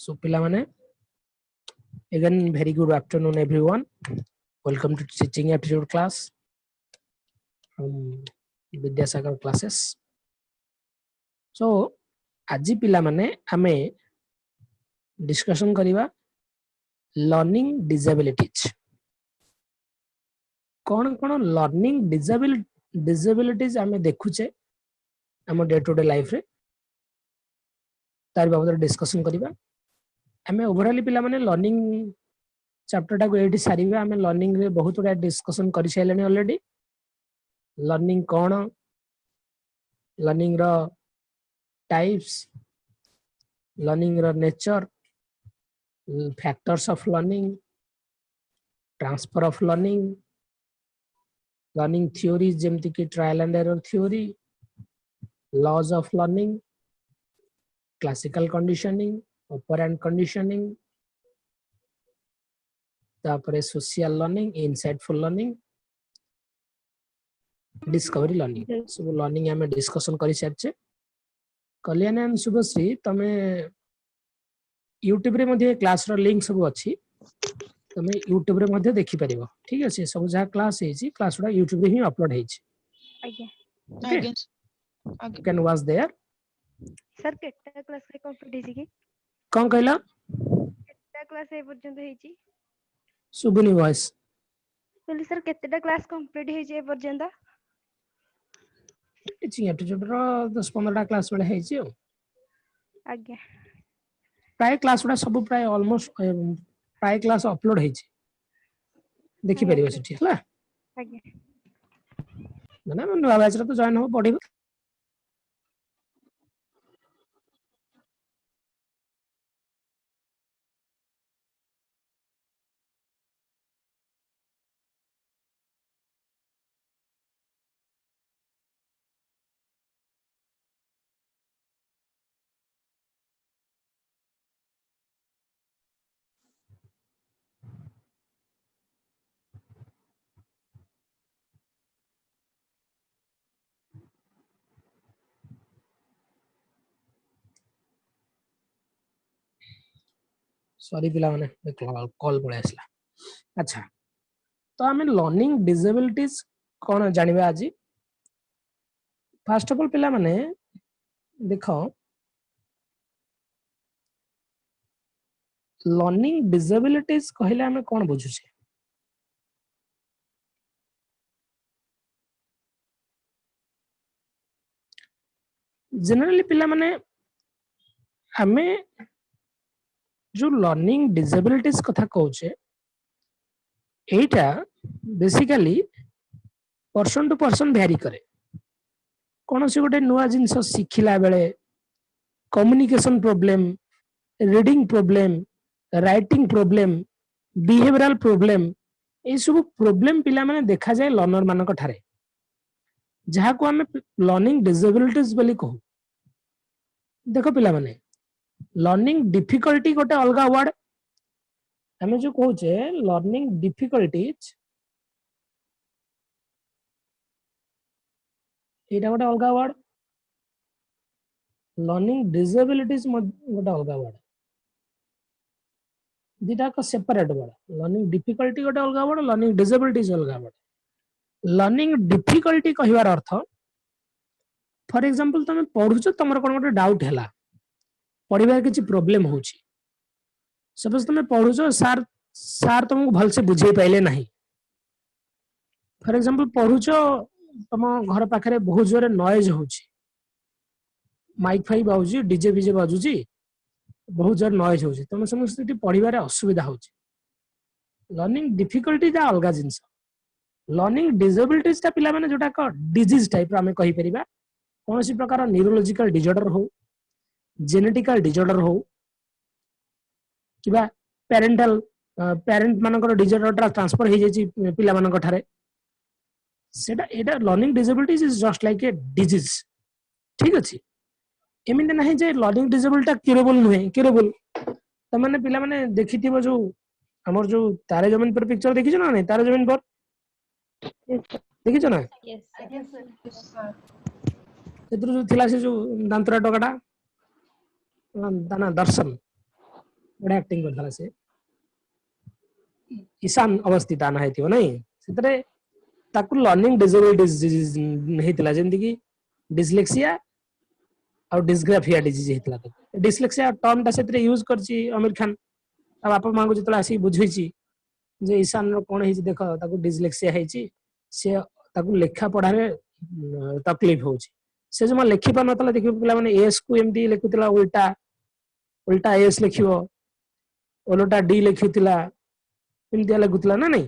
So pila mane again very good afternoon everyone. Welcome to teaching aptitude class from Vidyasagar classes. So aji pila mane ame discussion kariba learning disabilities. कौन कौन learning disabilities आमे देखुचे हम day to day life रे तार बाबत discussion करिबा आमे overall पिला माने लर्निंग चैप्टर टा को एठी सारिबा आमे लर्निंग रे बहुत बड़ा डिस्कशन करि साइलेनी ऑलरेडी लर्निंग कौन लर्निंग रो टाइप्स लर्निंग रो nature factors of learning transfer of learning learning theories जेमति कि trial and error theory laws of learning classical conditioning operant conditioning तापरे social learning insightful learning discovery learning सब learning हमें discussion करि सारछे कल्याण and Shubhashree तमे YouTube रे मध्ये क्लास रो लिंक सब अछि तमे YouTube रे मध्ये देखि परिबो ठीक अछि सब जहा क्लास हेछि क्लास रा YouTube रे ही अपलोड हेछि आज्ञा you can watch there sir केटा क्लास रे कंप्लीट हेछि कि कोन कहला केटा क्लास ए पर्यंत हेछि सुबुनी वॉइस बोली सर केतेटा क्लास कंप्लीट हेछि ए पर्यंत टीचिंग एप्टीट्यूड रो 10-15 टा क्लास बेले हेछि आज्ञा प्राय क्लास उडा सब प्राय ऑलमोस्ट प्राय क्लास अपलोड हेछि देखि परिबो सेठी हला आज्ञा माने मन नुवा बैच रे तो जॉइन हो पड़िबो सॉरी पिला माने कॉल पळे आसला अच्छा तो हमें लर्निंग डिसेबिलिटीज कोन जानिबा आज फर्स्ट ऑफ ऑल पिला माने देखो लर्निंग डिसेबिलिटीज कहले हमें कोन बुझुछे जनरली पिला माने हमें जो लर्निंग डिसेबिलिटीज कथा कहूचे एटा basically person to person vary करे कौन से गोटे नुआ जिनस शिखिला बेले communication problem reading problem writing problem behavioural problem ए सब प्रॉब्लम पिला माने देखा जाए लर्नर मानक ठारे जहा को हमें लर्निंग डिसेबिलिटीज बोली कहू देखो पिला माने लर्निंग डिफिकल्टी गोटे अलगा वर्ड हमें जो कहूचे लर्निंग डिफिकल्टीज एटा गोटे अलगा वर्ड लर्निंग डिसेबिलिटीज गोटे अलगा वर्ड दिटा को सेपरेट वर्ड लर्निंग डिफिकल्टी गोटे अलगा वर्ड लर्निंग डिसेबिलिटीज अलगा वर्ड लर्निंग डिफिकल्टी कहिवार अर्थ फॉर एग्जांपल तुम पढुछ तमर कोन गोटे डाउट हैला पढिबार किछि प्रॉब्लम होछि सपोज तुम पढुछ सार तुमको भल से बुझे पाइले नहीं फॉर एग्जांपल पढुछ तुम घर पाखरे बहुत जोरे नॉइज होछि माइक फाई बाजुजी डीजे बीजे बाजुजी बहुत जोर नॉइज होछि तुम समस्ती पढिबारे असुविधा होछि लर्निंग डिफिकल्टी दा अलगा जिंस लर्निंग डिसेबिलिटीज ता पिला माने जोटा को डिजीज टाइप रो हमें कहि परिबा कोनोसी प्रकार न्यूरोलॉजिकल डिसऑर्डर हो जेनेटिकल डिसऑर्डर हो किबा पेरेंटल पेरेंट मानकर डिसऑर्डर ट्रांसफर हो जाई पिला मानक ठारे सेटा एटा learning disabilities is just like a disease ठीक अछि एमिते नाही जे लर्निंग डिसेबिलिटी क्यूरेबल नुहे क्यूरेबल त माने पिला माने देखिथिबो जो हमर जो तारे जमीन पर पिक्चर देखिछ ना नहीं तारे जमीन पर देखिछ ना यस सर सेतिर जो थिला से जो दांतरा टोकाटा दाना दर्शन बड़ा एक्टिंग करथला से ईशान अवस्थित आना हेतियो नहीं सेतरे ताकू लर्निंग डिसेबिलिटीज हेतिला जेंति कि डिस्लेक्सिया और डिस्ग्राफिया डिजीज हेतिला डिस्लेक्सिया टर्म ता सेतरे यूज करची आमिर खान आ बापा मां को जतला आसी बुझैची जे ईशान रो कोन हेची देखो ताकू डिस्लेक्सिया हेची से ताकू लेखा पढ़ारे तकलीफ होची से जमा लेखि पा नतला देखियो पिला माने एस को एमडी लेखुतला उल्टा उल्टा एस लिखियो ओलोटा डी लिखुतला एमती लगुतला ना नहीं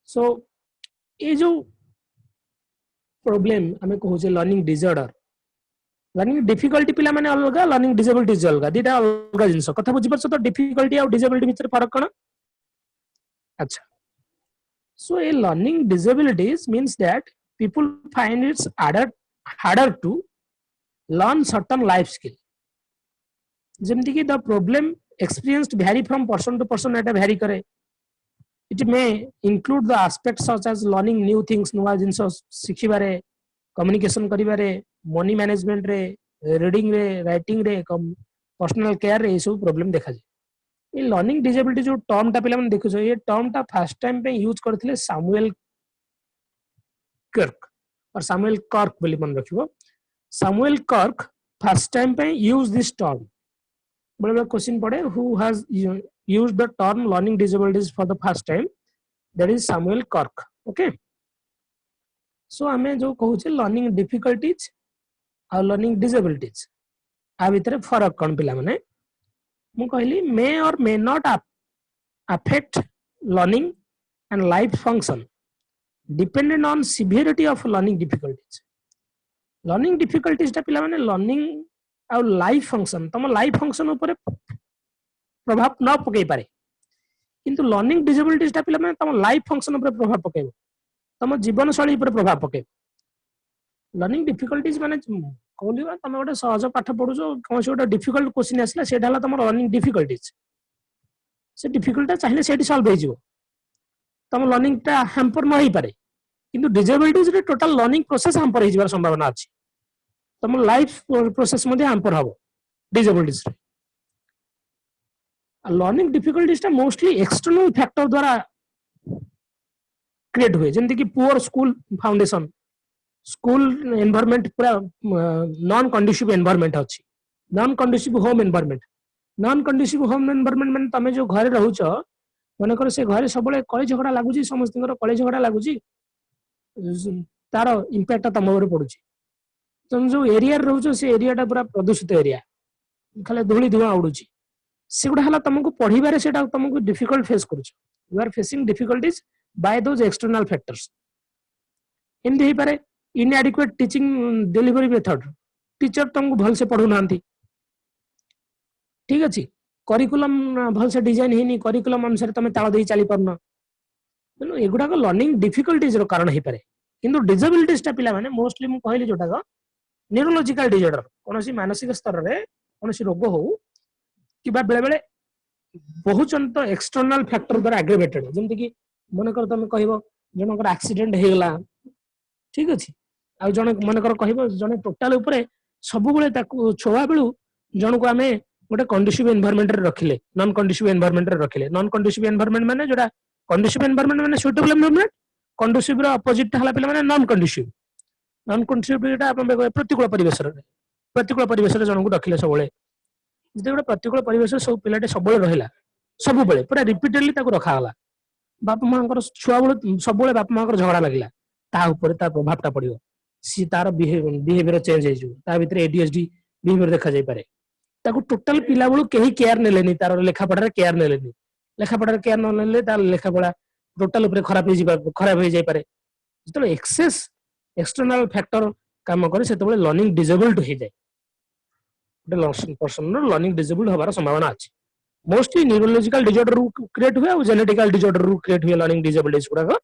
सो ये जो प्रॉब्लम हमें कहूचे लर्निंग डिसऑर्डर लर्निंग डिफिकल्टी पिला माने अलग लर्निंग डिसेबिलिटीज अलग दीटा अलग जिंस कथा बुझी परछ तो डिफिकल्टी और डिसेबिलिटी भितर फरक कोन अच्छा so a learning disabilities means that people find it's harder to learn certain life skill जेमती कि the problem experienced vary from person to person Etah vary करे it may include the aspects such as learning new things नुवा जिंस सिखिबारे communication करिबारे money management रे reading रे writing रे personal care रे सब problem देखा जाए ये लर्निंग डिसेबिलिटी जो टर्म टा पिला मन देखु छ ये टर्म टा फर्स्ट टाइम पे यूज करथिले सैमुअल कर्क और सैमुअल कर्क बोली मन रखिबो सैमुअल कर्क फर्स्ट टाइम पे यूज दिस टर्म बड़े बड़े क्वेश्चन पड़े who has used the term learning disabilities for the first time that is Samuel कर्क ओके सो हमें जो कहू छ लर्निंग डिफिकल्टीज और लर्निंग डिसेबिलिटीज आ भीतर फरक कोन पिला माने मु कहली मे और may not affect learning and life function dependent on severity of learning difficulties learning difficulties टा पिला माने learning और life function तम life function ऊपर प्रभाव न पकई पारे किंतु learning disabilities टा पिला माने तम life function ऊपर प्रभाव पकेबो तम जीवन शैली ऊपर प्रभाव पकेबो learning difficulties माने कहलिबा तम गोटे सहज पाठ पढुछो कोनसे गोटे डिफिकल्ट क्वेश्चन आसला सेटा हला तम learning difficulties से डिफिकल्टी चाहिए सेठी सॉल्व हो जिवो तम लर्निंग टा हैम्पर न होई पारे किंतु डिसेबिलिटीज रे टोटल लर्निंग प्रोसेस हैम्पर हो जिवार संभावना अछि तम लाइफ प्रोसेस मध्ये हैम्पर हबो डिसेबिलिटीज रे लर्निंग डिफिकल्टीज टा मोस्टली एक्सटर्नल फैक्टर द्वारा क्रिएट हुए जेंति कि poor school foundation school environment पूरा नॉन कंडीसिव एनवायरनमेंट अछि non conducive home environment non conducive home environment माने तमे जो घरे रहउछ माने कर से घरे सबले कଳି झगड़ा लागुची समस्तकर कଳି झगड़ा लागुची तार इंपैक्ट तम ऊपर पडुची तुम जो एरिया रे रहउछ से एरिया टा पूरा प्रदूषित एरिया खाली धूली धुआं उडुची सेगुडा हला तुमको पढिबारे सेटा तुमको डिफिकल्ट फेस करूछ you are facing difficulties by those external factors in देही पारे inadequate teaching delivery method teacher तुमको भल से पढु नांती ठीक अछि करिकुलम भल से डिजाइन हेनी करिकुलम अनुसार तमे ताळ देई चली परना तेनु एगुडा को लर्निंग डिफिकल्टीज रो कारण हे पारे किंतु डिसेबिलिटीज टा पिला माने मोस्टली मु कहली जोटा को न्यूरोलॉजिकल डिसऑर्डर कोनोसी मानसिक स्तर रे कोनोसी रोग हो किबा बेले बेले बहुचंत एक्सटर्नल फैक्टर द्वारा एग्रीवेटेड जेमति कि मन कर तमे कहबो जनकर एक्सीडेंट हे गेला ठीक अछि आ जण मन कर कहबो जण टोटल ऊपर सब बेले ताकू छोवा बेलू जण को हमें गोटे कंडीसिव एनवायरनमेंट रे रखिले नॉन कंडीसिव एनवायरनमेंट रे रखिले नॉन कंडीसिव एनवायरनमेंट माने जोटा कंडीसिव एनवायरनमेंट माने सुटेबल एनवायरनमेंट कंडीसिव रो अपोजिट हला पिला माने नॉन कंडीसिव टा अपन प्रतिकूल परिवेश रे जण को रखिले सबले जते गोटे प्रतिकूल परिवेश सब पिलाटे सबले रहिला सब बेले पूरा रिपीटेडली ताको रखा हला बाप मांकर छुआ बेले सबले बाप मांकर झगड़ा लागिला ता ऊपर ता प्रभाव टा पड़ियो सी तार बिहेवियर चेंज हे जो ता भीतर एडीएचडी बिहेवियर देखा जाय पारे ताको टोटल पिला बेलू केही केयर नेलेनी तार लेखा पढ़ारे केयर नेलेनी लेखा पढ़ारे केयर न नेले तार लेखा पढ़ा टोटल ऊपर खराब हो जाय पारे जतले एक्सेस एक्सटर्नल फैक्टर काम करे सेतबेले लर्निंग डिसेबल्ड हो जाय गोटे पर्सन रो लर्निंग डिसेबल्ड होबार संभावना अछि मोस्टली न्यूरोलॉजिकल डिसऑर्डर रू क्रिएट हुए और जेनेटिकल डिसऑर्डर रू क्रिएट हुए लर्निंग डिसेबिलिटीज गुडा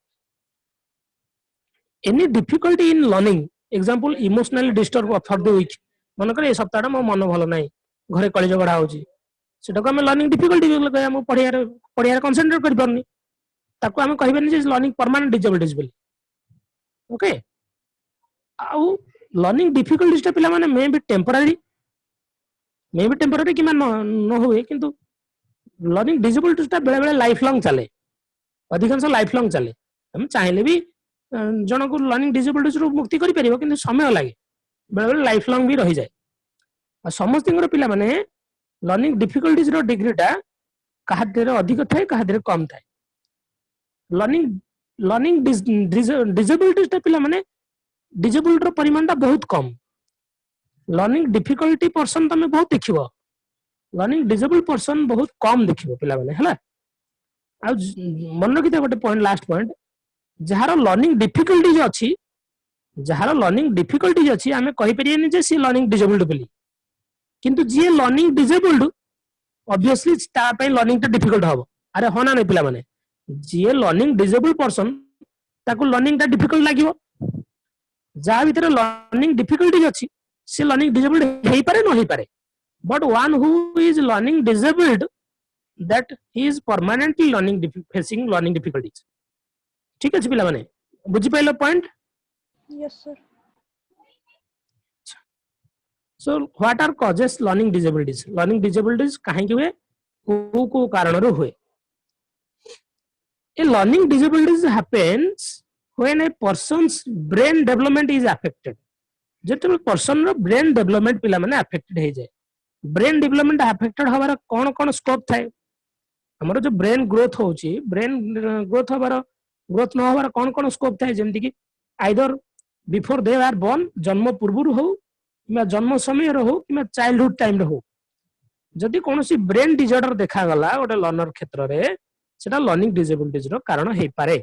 any difficulty in learning example emotionally disturb for the weak मन करे ए सप्ताह मो मन भलो नाही घरे कଳି झगड़ा होची सेटा को हम लर्निंग डिफिकल्टी कहया हम पढ़िया कंसंट्रेट कर परनी ताको हम कहबेनी जे लर्निंग परमानेंट डिसेबिलिटीज बोली ओके आउ लर्निंग डिफिकल्टीज टा पिला माने may be temporary may be temporary कि न हुए किंतु लर्निंग डिसेबिलिटीज बेले बेले लाइफ लॉन्ग चले अधिकांश लाइफ लॉन्ग चले तुम चाहिले भी जन को लर्निंग डिसेबिलिटीज रु मुक्ति करि परिबो किंतु समय लागे बेले बेले लाइफ लॉन्ग भी रही जाए आ समस्त पिला माने लर्निंग डिफिकल्टीज रो डिग्रीटा कहा देरे अधिक थाए कहा देरे कम थाए लर्निंग लर्निंग डिसेबिलिटीज पिला माने डिसेबल्ड रो परिमाणटा बहुत कम लर्निंग डिफिकल्टी पर्सन तमे बहुत देखिबो लर्निंग डिसेबल पर्सन बहुत कम देखिबो पिला माने हला आ मन रखिते गोटे पॉइंट लास्ट पॉइंट जहार लर्निंग डिफिकल्टीज अछि जहार लर्निंग डिफिकल्टीज अछि आमे कहि परियेनी जे सी लर्निंग डिसेबल्ड बोली किंतु जे लर्निंग डिसेबल्ड ऑब्वियसली ता पे लर्निंग टा डिफिकल्ट हबो अरे होना नै पिला माने जे लर्निंग डिसेबल पर्सन ताको लर्निंग टा डिफिकल्ट लागिवो जा भीतर लर्निंग डिफिकल्टीज अछि से लर्निंग डिसेबल्ड हेई पारे न हेई पारे but one who is learning disabled that he is permanently facing learning difficulties ठीक है पिला माने बुझी पाइलो point yes sir so what are causes learning disabilities काहे कि हुए को कारण रो हुए ए learning disabilities happens when a person's brain development is affected जेते पर्सन रो ब्रेन डेवलपमेंट पिला माने अफेक्टेड हे जाए ब्रेन डेवलपमेंट अफेक्टेड हवार कोन कोन स्कोप थाए हमरो जो ब्रेन ग्रोथ होची ब्रेन ग्रोथ हबार ग्रोथ न हबार कोन कोन स्कोप थाए जेमति कि either before they are born जन्म पूर्व हो कि जन्म समय हो कि चाइल्डहुड टाइम हो जदि कौन सी ब्रेन डिजॉर्डर देखा गला गोटे लर्नर क्षेत्र रे सेटा लर्निंग डिसेबिलिटीज रो कारण हे पारे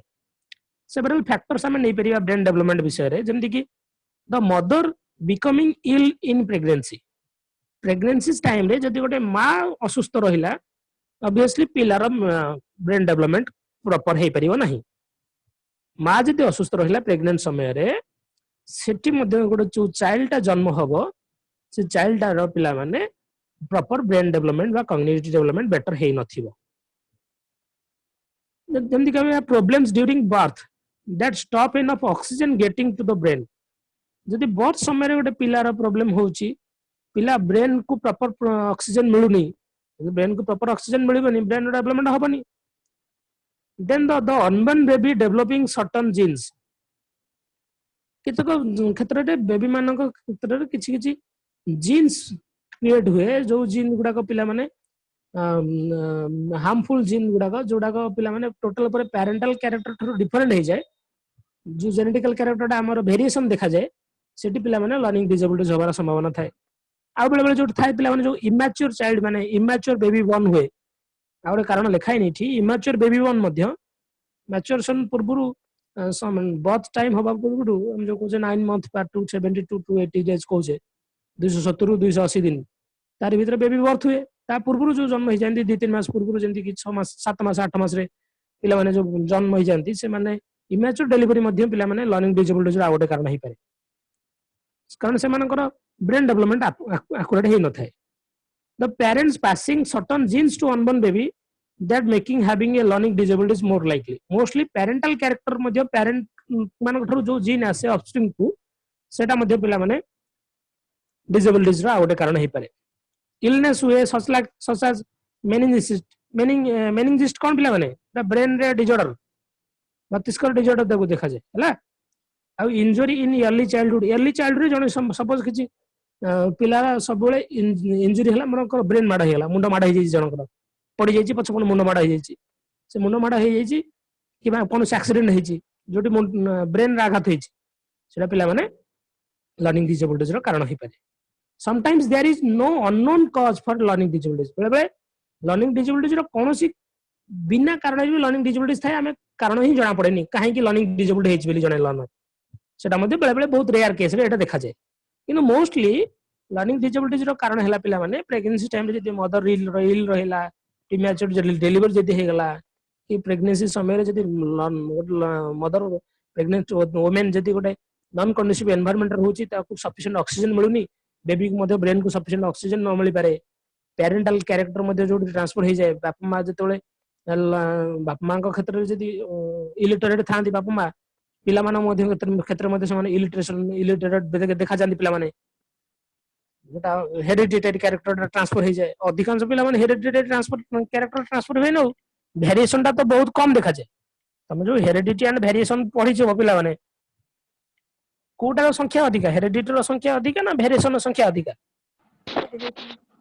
सेवरल फैक्टर्स हमें नहीं परिबा ब्रेन डेवलपमेंट विषय रे जेमति कि the mother becoming ill in pregnancy time रे जदि गोटे मां असुस्थ रहिला ऑब्वियसली पिलार ब्रेन डेवलपमेंट प्रॉपर हे परिबो नाही मां जदि असुस्थ रहिला प्रेग्नेंट समय रे सेठी मध्ये गोटे जो चाइल्ड टा जन्म हबो से चाइल्ड टा पिला माने प्रॉपर ब्रेन डेवलपमेंट बा कॉग्निटिव डेवलपमेंट बेटर हे नथिबो जेमति कि problems during birth that stop enough oxygen getting to the brain जदि बर्थ समय रे गोटे पिलार प्रॉब्लम होउची पिला ब्रेन को प्रॉपर ऑक्सीजन मिलुनी ब्रेन को प्रॉपर ऑक्सीजन मिलबनी ब्रेन डेवलपमेंट होबनी then the unborn baby developing certain genes केतक क्षेत्र रे बेबी मानक क्षेत्र रे किछि किछि जीन्स क्रिएट हुए जो जीन गुडा को पिला माने हार्मफुल जीन गुडा को जोडा को पिला माने टोटल पर पेरेंटल कैरेक्टर थरो डिफरेंट हे जाय जो जेनेटिकल कैरेक्टर ता हमर वेरिएशन देखा जाय सेठी पिला माने लर्निंग डिसेबिलिटीज होबार संभावना थाए आ बेले बेले जो थाए पिला माने जो इमैच्योर चाइल्ड माने इमैच्योर बेबी बॉर्न हुए आ गोटे कारण लिखाई नहीं थी इमैच्योर बेबी बॉर्न मध्य मैच्योरेशन पूर्वरु बर्थ टाइम हबा पूर्वरु हम जो कोजे 9 मंथ पर 272 टू 80 डेज कोजे 270 रु 280 दिन तार भीतर बेबी बर्थ हुए ता पूर्वरु जो जन्म हो जानती 2-3 मास पूर्वरु जेंति कि 6 मास 7 मास 8 मास रे पिला माने जो जन्म हो जानती से माने इमैच्योर डिलीवरी मध्य पिला माने लर्निंग डिसेबिलिटीज आ गोटे कारण हे पारे कारण से मानकर ब्रेन डेवलपमेंट एक्यूरेट हे न थाए the parents passing certain genes to unborn baby that making having a learning disability is more likely mostly parental character madhya parent मान ठरो जो जीन आसे अपस्ट्रीम को सेटा मध्य पिला माने डिसेबिलिटीज रा गोटे कारण हे पारे इलनेस हुए सच एज मेनिंजिस्ट कोन पिला माने ब्रेन रे डिजॉर्डर मस्तिष्क डिजॉर्डर देखो देखा जाय हला आ इंजरी इन अर्ली चाइल्डहुड रे जने सपोज किछि पिला सब बेले इंजुरी हला मन ब्रेन माडा हेला मुंड माडा हे जाई जनकर पड़ी जाई पछ कोन मुंड माडा हे जाई से मुंड माडा हे जाई कि बा कोन एक्सीडेंट हे जाई जोटी ब्रेन आघात हे सेटा पिला माने लर्निंग डिसेबिलिटीज रो कारण हे पारे sometimes there is no unknown cause for learning disabilities बेले बेले लर्निंग डिसेबिलिटीज रो कोनोसी बिना कारण भी लर्निंग डिसेबिलिटीज थाए हमें कारण ही जाना पड़ेनी काहे कि लर्निंग डिसेबिलिटी हेच बेली जने लर्नर सेटा मध्ये बेले बेले बहुत रेयर केस रे एटा देखा जाय किंतु मोस्टली लर्निंग डिसेबिलिटीज रो कारण हैला पिला माने प्रेगनेंसी टाइम रे जदि मदर इल रहिला प्रीमैच्योर डिलीवर जदि हे गला कि प्रेगनेंसी समय रे जदि मदर प्रेग्नेंट वुमेन जदि गोटे नॉन कंडीसिव एनवायरनमेंट होची ताकू सफिशिएंट ऑक्सीजन मिलुनी बेबी को मध्ये ब्रेन को सफिशिएंट ऑक्सीजन न मिली पारे पेरेंटल कैरेक्टर मध्ये जो ट्रांसफर हो जाए बापा मां जतले बापा मां क्षेत्र में जदि इलिटरेट थांती बापा मां पिला माने मध्ये क्षेत्र मध्ये समान इलिटरेशन इलिटरेट देखा जांती पिला माने जोटा हेरिडिटेरी कैरेक्टर ट्रांसफर हो जाए अधिकांश पिला माने हेरिडिटेरी ट्रांसफर कैरेक्टर ट्रांसफर हुए न वेरिएशन टा तो बहुत कम देखा जाए तुम जो हेरिडिटी एंड वेरिएशन पढ़ी छ पिला माने कोटार संख्या अधिका हेरिडिटीर संख्या अधिका ना वेरिएशन संख्या अधिका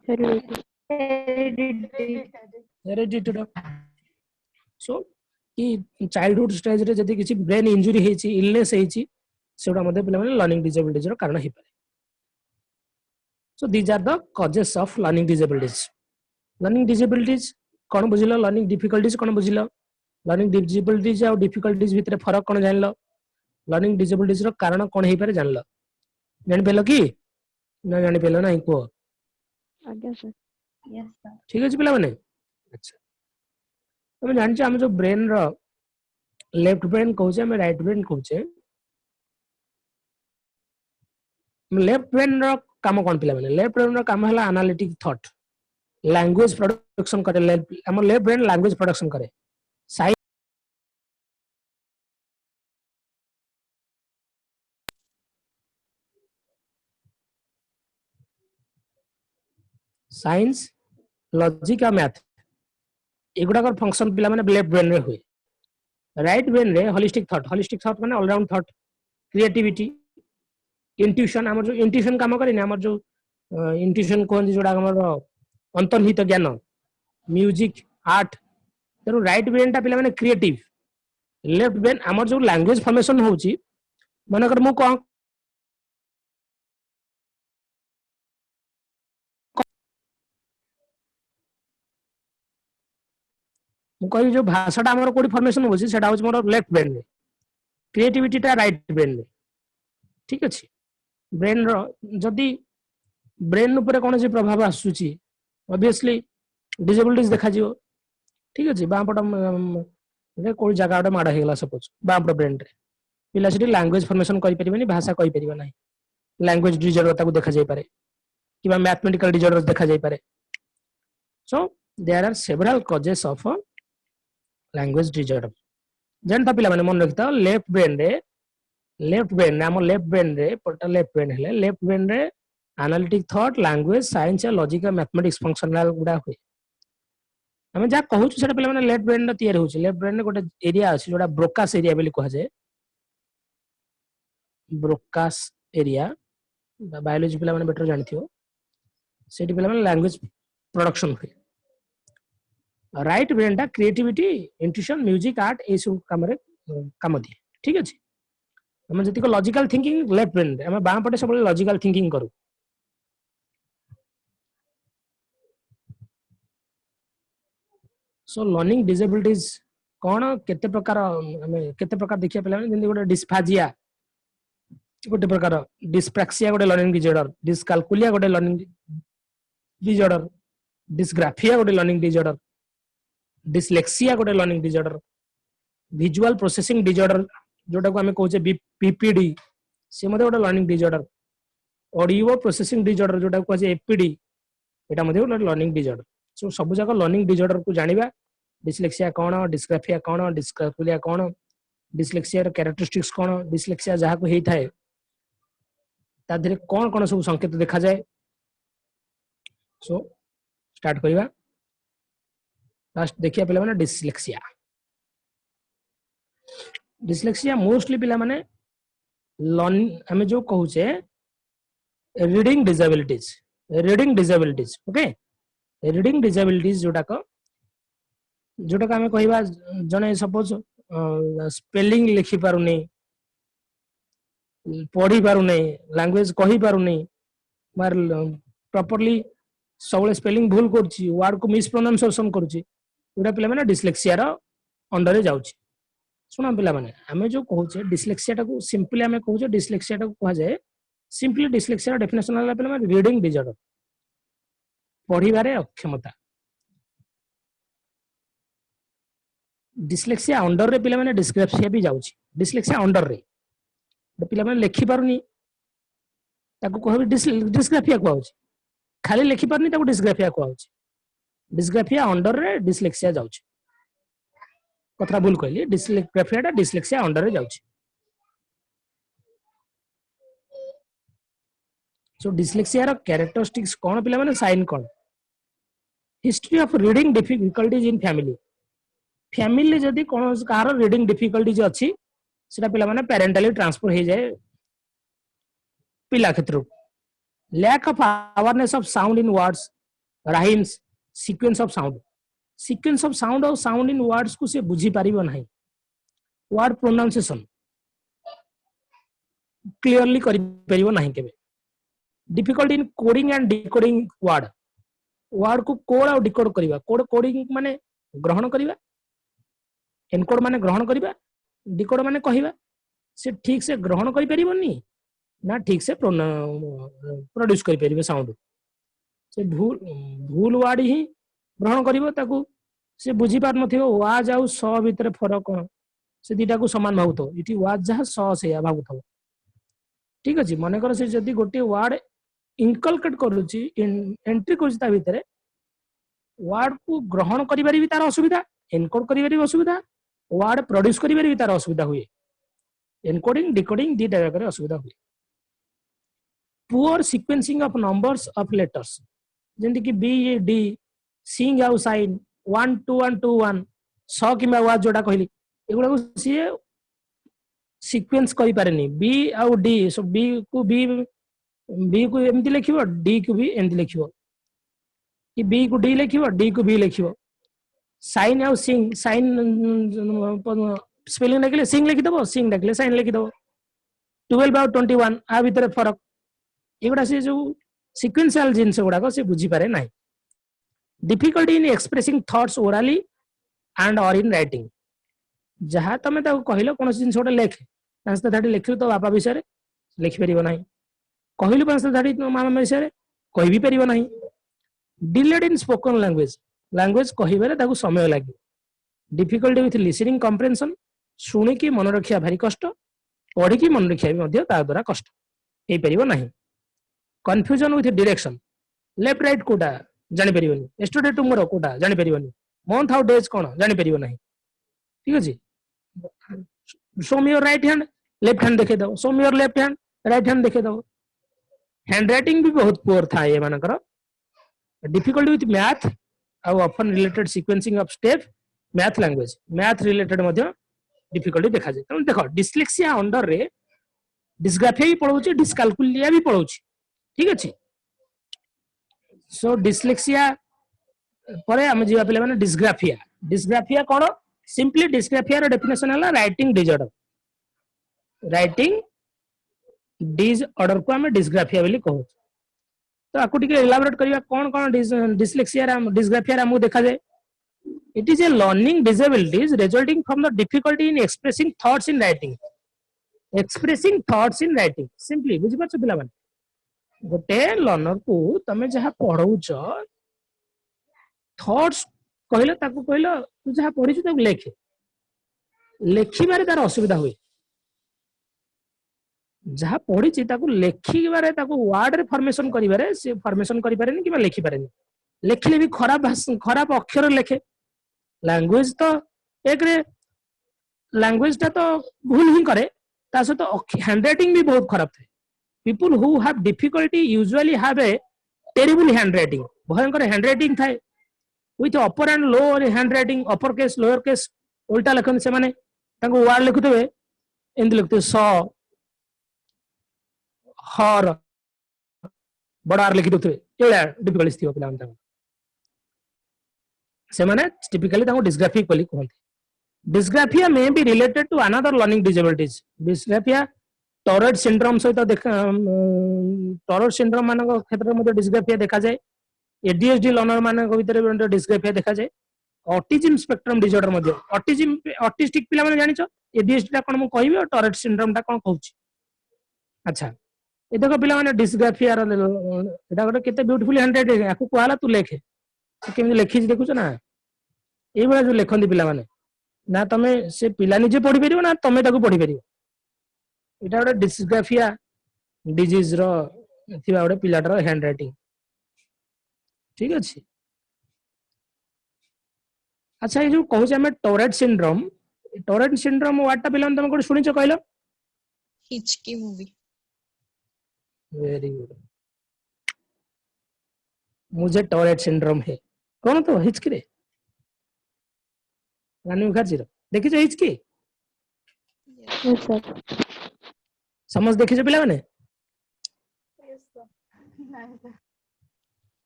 हेरिडिटी हेरिडिटीर सो कि चाइल्डहुड स्टेज रे जदी किछि ब्रेन इंजुरी हेछि इलनेस हेछि सेडा मध्ये पिला माने लर्निंग डिसेबिलिटीज रो कारण हे पारे so these are the causes of learning disabilities learning disabilities कोन बुझिलो लर्निंग डिफिकल्टीज कोन बुझिलो लर्निंग डिसेबिलिटीज और डिफिकल्टीज भितर फरक कोन जानलो लर्निंग डिसेबिलिटीज रो कारण कोन हे पारे जानलो जानि पेलो कि ना जानि पेलो नाही को आज्ञा सर यस सर ठीक अछि पिला माने अच्छा तुम जानछ हम जो ब्रेन रो लेफ्ट ब्रेन कहूचे हम राइट ब्रेन कहूचे लेफ्ट ब्रेन रो काम कोन पिला माने लेफ्ट ब्रेन रो काम हला एनालिटिक थॉट लैंग्वेज प्रोडक्शन करे हम लेफ्ट ब्रेन लैंग्वेज प्रोडक्शन करे साइंस लॉजिक और मैथ एगुड़ा फंक्शन पिला माने लेफ्ट ब्रेन रे हुए राइट ब्रेन रे होलिस्टिक थॉट माने all round thought creativity intuition हमर जो इंट्यूशन काम करे हमर जो इंट्यूशन कोन जोडा हमर अंतर्निहित ज्ञान म्यूजिक आर्ट तेरो राइट ब्रेन टा पिला माने क्रिएटिव लेफ्ट ब्रेन हमर जो लैंग्वेज फॉर्मेशन होची माने कर मु को मु कहि जो भाषाटा हमर कोडी फॉर्मेशन होची सेटा होची मोर लेफ्ट ब्रेन रे क्रिएटिविटी टा राइट ब्रेन रे ठीक अछि ब्रेन रो जदी ब्रेन ऊपर कोन से प्रभाव आसुची ऑब्वियसली डिसेबिलिटीज देखा जिवो ठीक अछि बापट रे कोई जगह आडे माडा हेगला सपोज बापट ब्रेन रे पिला सिटी लैंग्वेज फॉर्मेशन करि परिबेनी भाषा कहि परिबा नाही लैंग्वेज डिसऑर्डर ताको देखा जाय पारे किबा मैथमेटिकल डिसऑर्डर देखा जाय पारे so there are several causes of language disorder जनता पिला माने मन रखता लेफ्ट ब्रेन हम लेफ्ट ब्रेन रे पटा लेफ्ट ब्रेन हेले लेफ्ट ब्रेन रे एनालिटिक थॉट लैंग्वेज साइंस या लॉजिक या मैथमेटिक्स फंक्शनल गुडा हुए हमें जा कहू सेटा पिला माने लेफ्ट ब्रेन रे तयार होची लेफ्ट ब्रेन रे गोटे एरिया अछि जोडा ब्रोकास एरिया बोली कहा जाय ब्रोकास एरिया बायोलॉजी पिला माने बेटर जानथियो सेठी पिला माने लैंग्वेज प्रोडक्शन हुए राइट ब्रेन टा क्रिएटिविटी इंट्यूशन म्यूजिक आर्ट ए सब काम रे काम दिए ठीक अछि हम जति को लॉजिकल थिंकिंग लेफ्ट ब्रेन रे हम बाम पटे सब लॉजिकल थिंकिंग करू सो लर्निंग डिसेबिलिटीज कोन केते प्रकार हमें केते प्रकार देखिया पिला जेंति गोटे डिस्फाजिया गोटे प्रकार डिस्प्रैक्सिया गोटे लर्निंग डिसऑर्डर डिसकाल्कुलिया गोटे लर्निंग डिसऑर्डर डिसग्राफिया गोटे लर्निंग डिसऑर्डर डिसलेक्सिया गोटे learning disorder visual processing disorder जोटा को हमें कहूचे पीपीडी से मते गोटे learning disorder audio processing disorder जोटा को कहूचे एपीडी एटा मते गोटे लर्निंग डिसऑर्डर सो सब जाक लर्निंग डिसऑर्डर को जानिबा डिसलेक्सिया कोन डिस्ग्राफिया कोन डिस्काल्कुलिया कोन डिसलेक्सिया र कैरेक्टरिस्टिक्स कोन डिसलेक्सिया जहा को हेई थाए ता धीरे कोन कोन सब संकेत देखा जाए सो स्टार्ट करिबा फास्ट देखिया पिला माने डिसलेक्सिया मोस्टली पिला माने लर्न हमें जो कहूचे reading disabilities okay reading disabilities जोटा हमें कहवा जने सपोज स्पेलिंग लिखि पारुनी पढ़ी पारुनी लैंग्वेज कहि पारुनी मार प्रॉपर्ली सब स्पेलिंग भूल करछि वर्ड को मिस प्रोनाउंसिएशन करछि उडा पिला माने डिसलेक्सिया रो अंडर रे जाउछि सुना पिला माने हमें जो कहूचे डिसलेक्सिया को सिंपली हमें कहूचे डिसलेक्सिया को कहा जाए सिंपली डिसलेक्सिया डेफिनेशन हला पिला माने रीडिंग डिसऑर्डर पढ़िबारे अक्षमता डिसलेक्सिया अंडर रे पिला माने डिस्ग्राफिया भी जाउछि डिसलेक्सिया अंडर रे पिला माने लिखि पारुनी ताको कहबे डिस्ग्राफिया को आउछि खाली लिखि पारुनी ताको डिस्ग्राफिया को आउछि डिस्ग्राफिया अंडर रे डिसलेक्सिया जाउछि कथा भूल कहली डिसलेक्सिया टा डिसलेक्सिया अंडर रे जाउछि सो डिस्लेक्सिया रो कैरेक्टरिस्टिक्स कोन पिला माने साइन कोन history of reading difficulties in family family जदी कोन कार रीडिंग डिफिकल्टीज अछि सेटा पिला माने पेरेंटली ट्रांसफर हो जाए पिला क्षेत्र lack of awareness of sound in words rhymes sequence of sound और साउंड इन वर्ड्स को से बुझी पारिबो नाही वर्ड प्रोनाउंसिएशन क्लियरली करि परिबो नाही केबे difficult in coding and decoding word को कोड और डिकोड करिबा कोडिंग माने ग्रहण करिबा एनकोड माने ग्रहण करिबा डिकोड माने कहिबा से ठीक से ग्रहण करि परिबोनी ना ठीक से प्रोड्यूस करि परिबे साउंड से भूल वर्ड ही ग्रहण करिबो ताकू से बुझी पार नथिबो वाज आउ स भीतर फरक कोन से दीटा को समान भावतो इठी वाज जहा स से या भावतो ठीक अछि माने कर से जदी गोटे वर्ड इनकलकेट करूची एंट्री करूची ता भीतर वर्ड को ग्रहण करि परिबी तार असुविधा एनकोड करि परिबी असुविधा वर्ड प्रोड्यूस करि परिबी तार असुविधा हुए एनकोडिंग डिकोडिंग दी टाइप करे असुविधा हुए poor sequencing of numbers of letters जेंति कि बी डी सिंग आउ साइन 1 2 1 2 1 स किबा वाज जोडा कहली एगुडा को सी सीक्वेंस करि पारेनी बी आउ डी सो बी को एमती लिखिबो डी को भी एमती लिखिबो कि बी को डी लिखिबो डी को बी लिखिबो साइन आउ सिंग साइन स्पेलिंग लिखले सिंग लिखि दबो सिंग लिखले साइन लिखि दबो 12 आउ 21 आ भीतर फरक एगुडा से जो सीक्वेंशियल जिंस गुडा को से बुझी पारे नाही difficulty in expressing thoughts orally and और इन राइटिंग जहाँ तमें कहल कौन जिन लेख पांचटा धाड़ी लिखिलु तो बापा विषय लिखि पार ना कहलु पांचटा धाड़ी मामा विषय कह भी पार ना delayed in spoken language language कहबारे समय लगे डिफिकल्टी विथ लिसनिंग कम्प्रेhension शुणिकी मन रखा भारी कष्ट पढ़ी मन रखा भी द्वारा कष्ट हो पार ना confusion with direction left right कोटा जानी परिबनी यस्टरडे टुमरो कोटा जानी परिबनी मंथ आउ डेज कोन जानी परिबो नाही ठीक अछि show me your right hand left hand देखे दो show me your left hand right hand देखे दो हैंड राइटिंग भी बहुत पुअर था ये मानकर डिफिकल्टी विथ मैथ आउ often related sequencing of step math language math related Madhya difficulty देखा जाए तने देखो डिस्लेक्सिया अंडर रे डिस्ग्राफिया भी पढौची डिस्काल्कुलिया भी पढौची ठीक अछि सो डिस्लेक्सिया परे हम जीवा पिले माने डिस्ग्राफिया कोन सिंपली डिस्ग्राफिया रो डेफिनेशन हला राइटिंग डिसऑर्डर को हम डिस्ग्राफिया बोली कहू तो आकु टिके एलाबोरेट करिया कोन डिस्लेक्सिया डिस्ग्राफिया हमु देखा जाए it is a learning disabilities resulting from the difficulty in expressing thoughts in writing simply बुझि पाछो पिला माने गोटे लर्नर को तमे जहा पढ़ौछ थॉट्स कहले ताको कहले तू जहा पढ़िछु ताको लेख लेखिबारे तार असुविधा हुए जहा पढ़िछि ताको लेखिबारे ताको वर्ड रे फॉर्मेशन करिबारे से फॉर्मेशन करि पारेनी किबा लेखि पारेनी लेखिले भी खराब अक्षर लेखे लैंग्वेज तो एक रे लैंग्वेज ता तो भूल ही करे ता से तो हैंडराइटिंग भी बहुत खराब थे people who have difficulty usually have a terrible handwriting भयंकर हैंडराइटिंग थाए with upper and lower handwriting upper case lower case उल्टा लिखन से माने ताको वर्ड लिखुतबे एंद लिखते स हर बडार लिखि दउतबे एला डिफिकल्टी थियो पिला मन से माने टिपिकली ताको डिस्ग्राफिक बोली कहंती dysgraphia may be related to another learning disabilities dysgraphia Tourette syndrome सहित टॉरेट सिंड्रोम मान क्षेत्र में डिस्ग्राफिया देखा जाए एडीएचडी लर्नर मान भीतर डिस्ग्राफिया देखा जाए ऑटिज्म स्पेक्ट्रम डिसऑर्डर मध्ये ऑटिस्टिक पिला माने जानिछो एडीएचडी ता कोन मु कहबी और टॉरेट सिंड्रोम ता कोन कहूची अच्छा ए देखो पिला माने डिस्ग्राफिया एटा गोटे केते ब्यूटीफुल हैंडराइटिंग याकू कहला तू लेखे केमि लेखि देखुछ ना ए बला जो लेखंदी पिला माने ना तमे से पिला निजे पढी परिबो ना तमे ताकू पढी परिबो इटा गोटे डिस्ग्राफिया डिजीज रो थिबा गोटे पिलाटर हैंडराइटिंग ठीक अछि अच्छा ये जो कहू हमें टॉरेट सिंड्रोम वाटा पिला तुम कोड सुनिछ कहलो हिचकी मूवी वेरी गुड मुझे टॉरेट सिंड्रोम है कौन तो हिचकी रे रानी मुखर्जी देखी हिचकी यस सर। समझ देखी पिला माने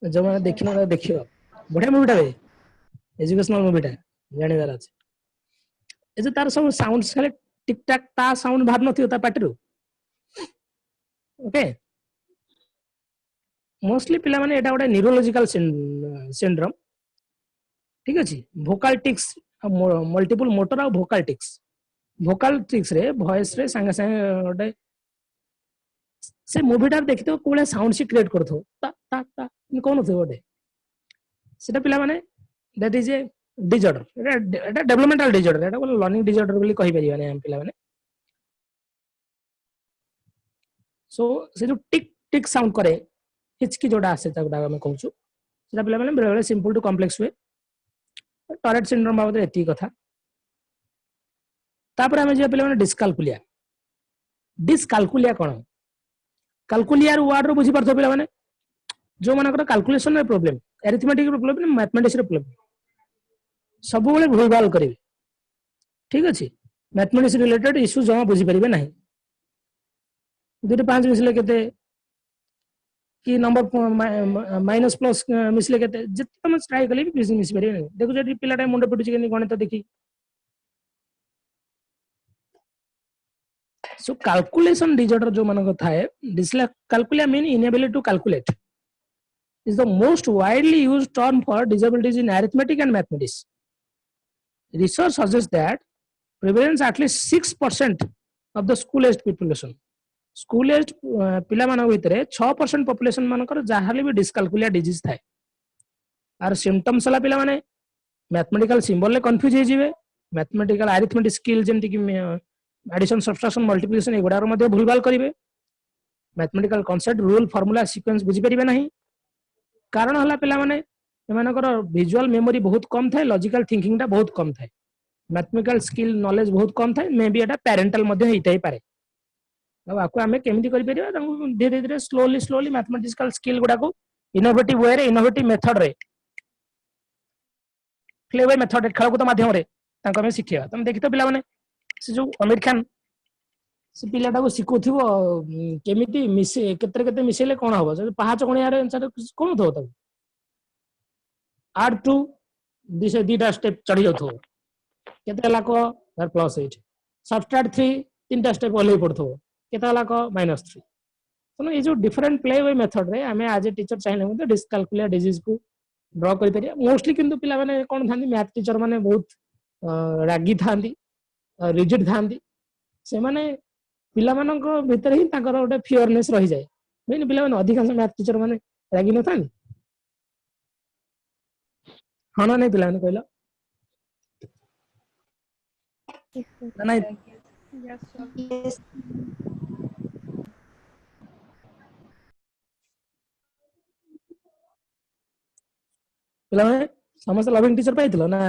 जो मैंने देखिन देखियो बढ़िया मुवीटा बे एजुकेशनल मुवीटा जानिबार अछि ए जो तार सब साउंड खाली टिक टाक ता साउंड बाहर नथियो ता पाटिरु ओके मोस्टली पिला माने एटा गोटे न्यूरोलॉजिकल सिंड्रोम ठीक अछि वोकल टिक्स मल्टीपल मोटर और वोकल टिक्स रे वॉइस रे संगे संगे गोटे से मुवीटा देखितो कोले साउंड सी क्रिएट करथो ता ता ता कोन थो गोटे सेटा पिला माने that is a disorder Etah developmental disorder एटा बोले लर्निंग डिजॉर्डर बोली कहि परिबाने हम पिला माने सो से जो टिक टिक साउंड करे हिचकी जोडा आसे तागडा हम कहउछु सेटा पिला माने बेले सिंपल टू कॉम्प्लेक्स हुए टॉरेट सिंड्रोम बाबत एती कथा तापर हम जे पिला माने डिस्काल्कुलिया कोन कैलकुलियर वर्ड रो बुझी परथो पिला माने जो मानकर कैलकुलेशन रे प्रॉब्लम अरिथमेटिक रो प्रॉब्लम मैथमेटिक्स रे प्रॉब्लम सब बेले भूलभाल करिवे ठीक अछि मैथमेटिक्स रिलेटेड इश्यू जमा बुझी परिबे नाही 2 5 मिसले केते कि नंबर माइनस प्लस मिसले केते जति तुम ट्राई कले भी मिस परिबे नाही देखो जति पिलाटा मुंडे पिटुची केनी गणित देखि सो कैलकुलेशन डिजॉर्डर जो मानक थाए calculia mean inability to calculate is the most widely used term for disabilities in arithmetic and mathematics. Research suggests that prevalence at least 6% of the school-aged population. School-aged पिला मानक भितरे 6% population मानकर जाहाले भी dyscalculia disease थाए. Are symptoms वाला पिला माने mathematical symbol ले confuse हे जिवे, mathematical arithmetic skill जेंति कि addition, subtraction, multiplication एगुडार मध्ये भूलभाल करिवे, mathematical concept, rule, formula, sequence बुझी परिबे नाही. कारण हला पिला माने एमानकर विजुअल मेमोरी बहुत कम थाए लॉजिकल थिंकिंग टा बहुत कम थाए मैथमेटिकल स्किल नॉलेज बहुत कम थाए मे बी एटा पेरेंटल मध्ये हेइतै पारे अब आको हमें केमिति करि परिबा तांको धीरे धीरे स्लोली मैथमेटिकल स्किल गुडा को इनोवेटिव वे रे इनोवेटिव मेथड रे क्लेवर मेथड रे खेलकुत माध्यम रे तांको हमें सिखिया तुम देखितो पिला माने से जो आमिर खान से पिलाटा को सिखोथिबो केमिति मिसे केते केते मिसेले कोन हबो जे पाहाच कोणिया रे कोन थो तब आड टू दिसे दीटा स्टेप चढ़ी जाथो केते लाको तार +8 सब्ट्रैक्ट 3 तीनटा स्टेप ओले पड़थो केते लाको -3 तो ये जो डिफरेंट प्ले वे मेथड रे हमें आज ए टीचर चाहले मते डिस्कैलकुलिया डिजीज को ड्रा करि परिया मोस्टली किंतु पिला माने कोन थांदी मैथ टीचर माने बहुत रागी थांदी रिजिड थांदी से माने पिला मानक भीतर ही ताकर ओटे फियरनेस रही जाए मैंने पिला माने अधिकांश मैथ टीचर माने रागी न थांदी हाना नहीं पिला ने कहला ना यस पिला माने समस्त लविंग टीचर पाइथिलो ना